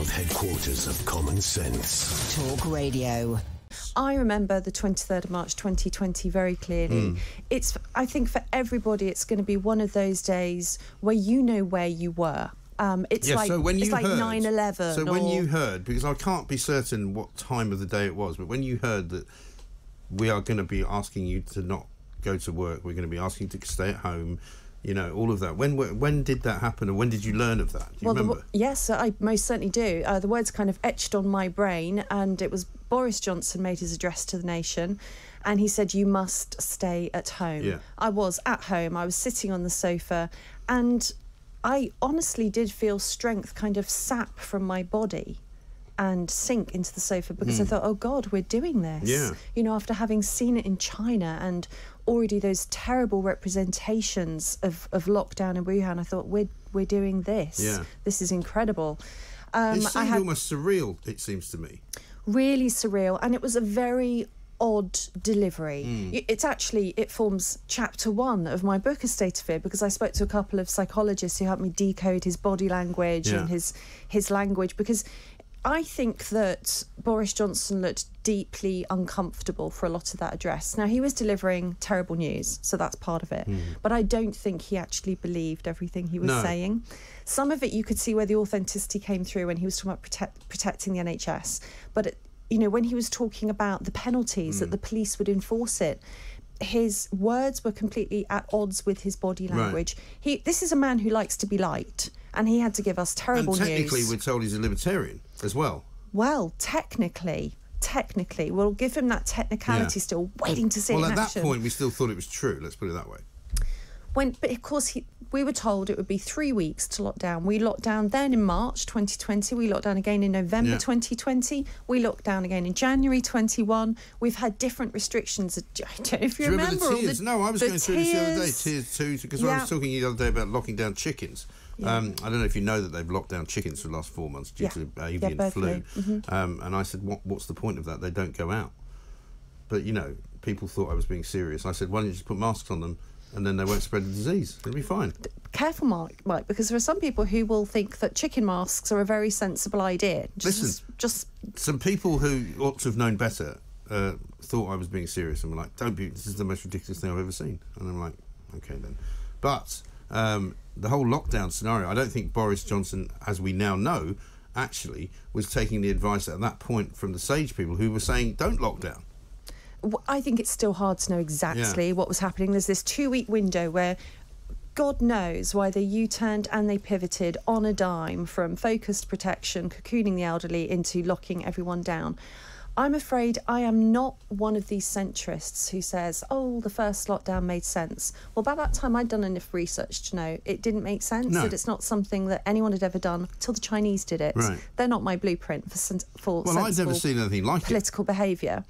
world headquarters of common sense. Talk Radio. I remember the 23rd of March 2020 very clearly. I think for everybody it's going to be one of those days where you know where you were. It's like 9/11. So when you heard, because I can't be certain what time of the day it was, but when you heard that we are going to be asking you to not go to work, we're going to be asking you to stay at home, you know, all of that. When did that happen, and when did you learn of that? Do you remember? Yes, I most certainly do. The words kind of etched on my brain, and it was Boris Johnson made his address to the nation, and he said, "You must stay at home." Yeah. I was at home. I was sitting on the sofa, and I honestly did feel strength kind of sap from my body and sink into the sofa, because I thought, oh God, we're doing this. Yeah. You know, after having seen it in China and already those terrible representations of lockdown in Wuhan, I thought, we're doing this. Yeah. This is incredible. It seemed almost surreal, it seems to me. Really surreal, and it was a very odd delivery. It forms chapter 1 of my book, A State of Fear, because I spoke to a couple of psychologists who helped me decode his body language and his language, because I think that Boris Johnson looked deeply uncomfortable for a lot of that address. Now, he was delivering terrible news, so that's part of it. But I don't think he actually believed everything he was saying. Some of it you could see where the authenticity came through when he was talking about protecting the NHS. But, you know, when he was talking about the penalties, that the police would enforce it, his words were completely at odds with his body language. Right. This is a man who likes to be liked, and he had to give us terrible news. And technically, we're told he's a libertarian as well. Well, technically, we'll give him that technicality. Still waiting to see it in action. Well, at that point, we still thought it was true. Let's put it that way. But of course, we were told it would be 3 weeks to lock down. We locked down then in March 2020. We locked down again in November 2020. We locked down again in January 21. We've had different restrictions. I don't know if you remember. Do you remember the tiers? No, I was going through this the other day. Tiers 2, because I was talking the other day about locking down chickens. I don't know if you know that they've locked down chickens for the last 4 months due to avian flu. And I said, what's the point of that? They don't go out. But, you know, people thought I was being serious. I said, why don't you just put masks on them, and then they won't spread the disease. It'll be fine. Careful, Mike, because there are some people who will think that chicken masks are a very sensible idea. Just some people who ought to have known better thought I was being serious and were like, don't be, this is the most ridiculous thing I've ever seen. And I'm like, okay then. But the whole lockdown scenario, I don't think Boris Johnson, as we now know, actually was taking the advice at that point from the sage people who were saying, don't lock down. I think it's still hard to know exactly what was happening. There's this 2-week window where God knows why they U-turned and they pivoted on a dime from focused protection, cocooning the elderly, into locking everyone down. I'm afraid I am not one of these centrists who says, oh, the first lockdown made sense. Well, by that time, I'd done enough research to know it didn't make sense, that it's not something that anyone had ever done till the Chinese did it. Right. They're not my blueprint for sensible I'd never seen anything like political behaviour.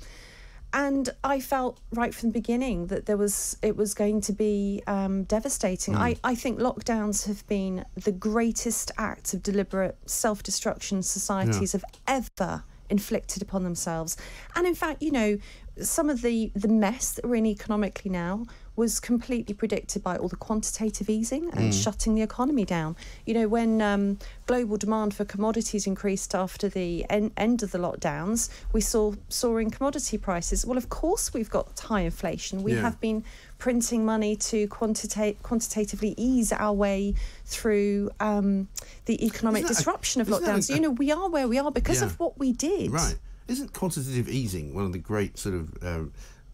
And I felt right from the beginning that it was going to be devastating. I think lockdowns have been the greatest act of deliberate self-destruction societies have ever inflicted upon themselves. And in fact, you know, some of the mess that we're in economically now was completely predicted by all the quantitative easing and shutting the economy down. You know, when global demand for commodities increased after the end of the lockdowns, we saw soaring commodity prices. Well, of course we've got high inflation. We have been printing money to quantitatively ease our way through the economic disruption of lockdowns. You know, we are where we are because of what we did. Right. Isn't quantitative easing one of the great sort of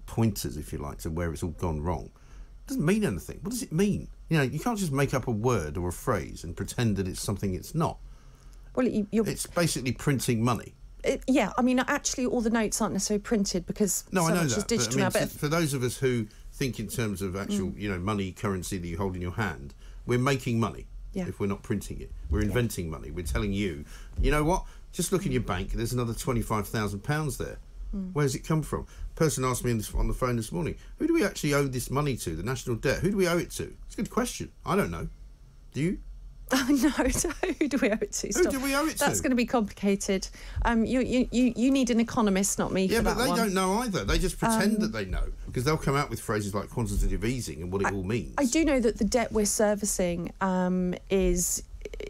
pointers, if you like, to where it's all gone wrong? It doesn't mean anything. What does it mean? You know, you can't just make up a word or a phrase and pretend that it's something it's not. Well, it's basically printing money. I mean, actually, all the notes aren't necessarily printed because I know much that, is digital but, I mean, now. for those of us who think in terms of actual, you know, money, currency that you hold in your hand, we're making money if we're not printing it. We're inventing money. We're telling you, you know what? Just look in your bank. There's another £25,000 there. Where's it come from? A person asked me on the phone this morning, who do we actually owe this money to, the national debt? Who do we owe it to? It's a good question. I don't know. Do you? No, who do we owe it to? Who do we owe it to? That's going to be complicated. You need an economist, not me, for that one. Yeah, but they don't know either. They just pretend that they know, because they'll come out with phrases like quantitative easing and what it all means. I do know that the debt we're servicing is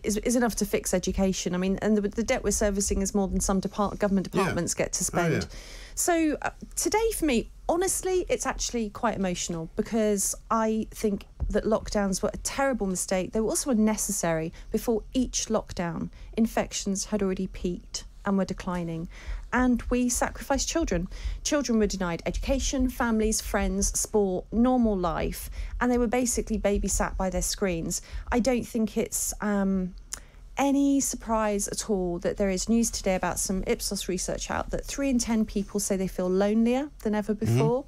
is enough to fix education. I mean, and the debt we're servicing is more than some government departments get to spend. So today for me, honestly, it's actually quite emotional, because I think that lockdowns were a terrible mistake. They were also unnecessary. Before each lockdown, infections had already peaked and were declining. And we sacrificed children. Children were denied education, families, friends, sport, normal life, and they were basically babysat by their screens. I don't think it's any surprise at all that there is news today about some Ipsos research out that 3 in 10 people say they feel lonelier than ever before.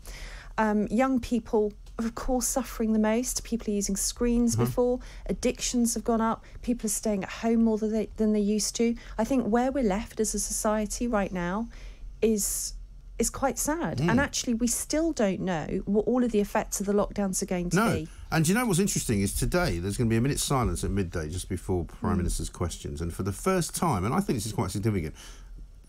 Young people, of course, suffering the most. People are using screens before. Addictions have gone up. People are staying at home more than they used to. I think where we're left as a society right now is quite sad. And actually, we still don't know what all of the effects of the lockdowns are going to be. And do you know what's interesting is today there's going to be a minute's silence at midday just before Prime Minister's questions. And for the first time, and I think this is quite significant,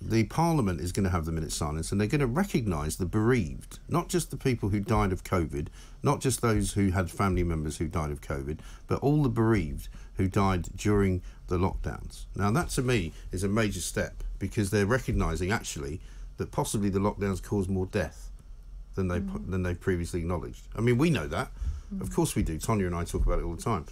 the Parliament is going to have the minute's silence, and they're going to recognise the bereaved, not just the people who died of COVID, not just those who had family members who died of COVID, but all the bereaved who died during the lockdowns. Now, that to me is a major step, because they're recognising actually that possibly the lockdowns caused more death than they previously acknowledged. I mean, we know that. Of course we do. Tonya and I talk about it all the time.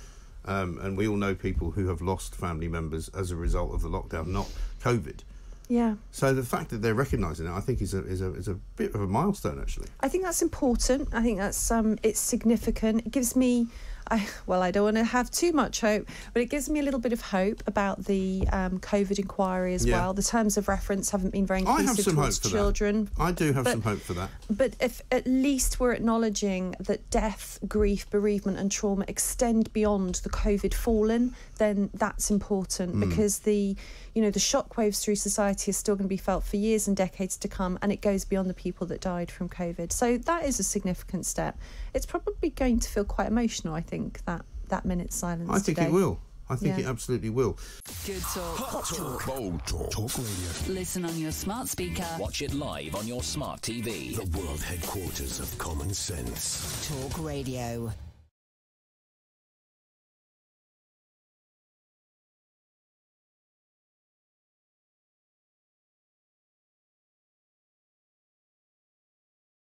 And we all know people who have lost family members as a result of the lockdown, not COVID. Yeah. So the fact that they're recognising it, I think, is a bit of a milestone, actually. I think that's important. I think that's it's significant. It gives me, I don't want to have too much hope, but it gives me a little bit of hope about the COVID inquiry as well. The terms of reference haven't been very inclusive towards children. I do have some hope for that. But if at least we're acknowledging that death, grief, bereavement and trauma extend beyond the COVID fallen, then that's important, because the shockwaves through society are still going to be felt for years and decades to come, and it goes beyond the people that died from COVID. So that is a significant step. It's probably going to feel quite emotional, I think, that minute's silence. I think today. it will. I think it absolutely will. Good talk. Hot talk. Bold talk. Talk radio. Listen on your smart speaker. Watch it live on your smart TV. The world headquarters of common sense. Talk Radio.